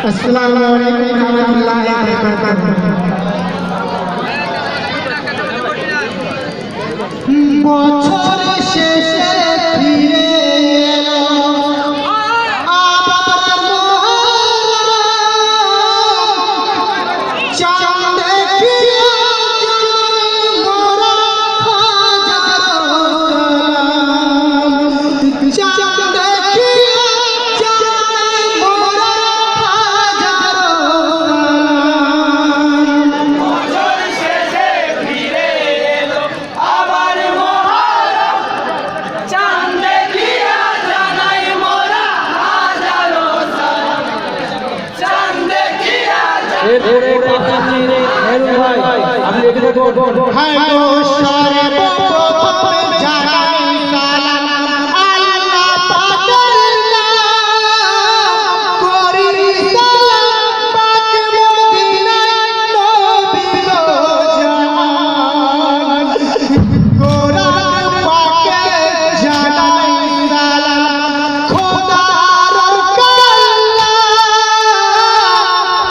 আসসালামু আলাইকুম ওয়া রাহমাতুল্লাহি ওয়া বারাকাতুহু। বছর শেষে ফিরে এলো আবার মোহররম, চাঁদ দেখিয়া মোরা হাজারো সালাম, চাঁদ দেখিয়া মোরা হাজারো সালাম। বছর শেষে ফিরে এলো আবার মোহররম, চাঁদ দেখিয়া জানাই মোরা হাজারো সালাম, চাঁদ দেখিয়া হায় গো সর্বপ্রথমে জানাই সালাম আল্লাহ পাকের নাম, করি সালাম পাক মদিনায় নবী গো জান। কোরআন পাকে জানাই সালাম খোদার কালাম,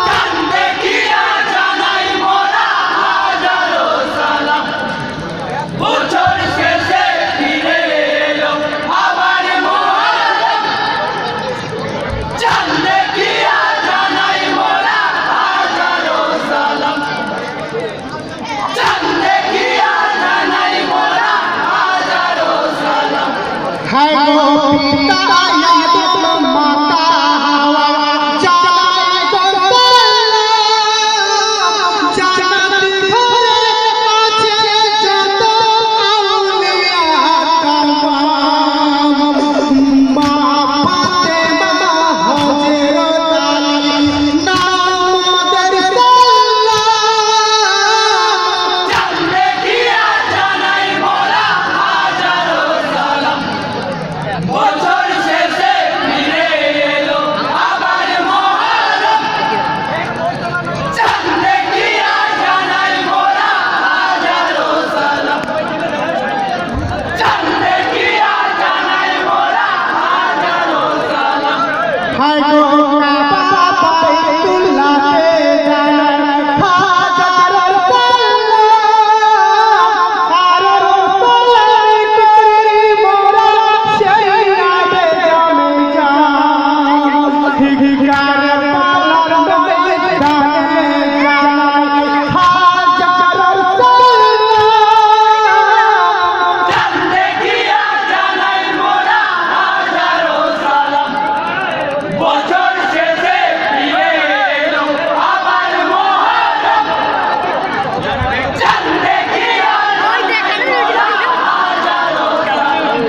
চাঁদ দেখিয়া জানাই মোরা হাজারো সালাম। বছর শেষে ফিরে এলো আবার মোহররম, চাঁদ দেখিয়া জানাই মোরা হাজারো সালাম, চাঁদ দেখিয়া জানাই মোরা হাজারো সালাম। হায় গো পিতা আদম মাতা হাওয়া জানাই গো সালাম, জান্নাত ঘরে আছে যত আউলিয়া কারাম, মা ফাতেমা হযরত আলী নামদের সালাম, চাঁদ দেখিয়া জানাই মোরা হাজারো সালাম। বছর শেষে ফিরে এলো আবার মোহররম, চাঁদ দেখিয়া জানাই মোরা হাজারো সালাম, চাঁদ দেখিয়া জানাই মোরা হাজারো সালাম। হায় গো কাবা বাইতুল্লাহকে জানাই হাজারো সালাম, আর রসুলের করি মোরা সেই আবেদনে যান, ঠিকার পালার ময়দানে জানাই হাজারো সালাম, চাঁদ দেখিয়া জানাই মোরা হাজারো সালাম। বছর শেষে ফিরে এলো আবার মোহররম, চাঁদ দেখিয়া জানাই মোরা হাজারো সালাম,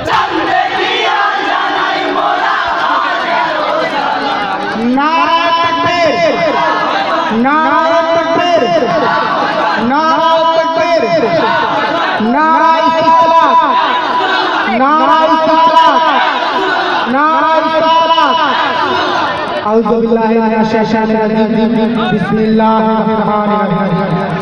চাঁদ দেখিয়া জানাই মোরা হাজারো সালাম। নারায়ে তাকবীর, নারায়ে তাকবীর, নারায়ে তাকবীর, নারায়ে সালাত, নারায়ে সালাত, নারায়ে সালাত। আউযু বিল্লাহি মিনাশ শাইতানির রাজিম। বিসমিল্লাহির রহমানির রহিম।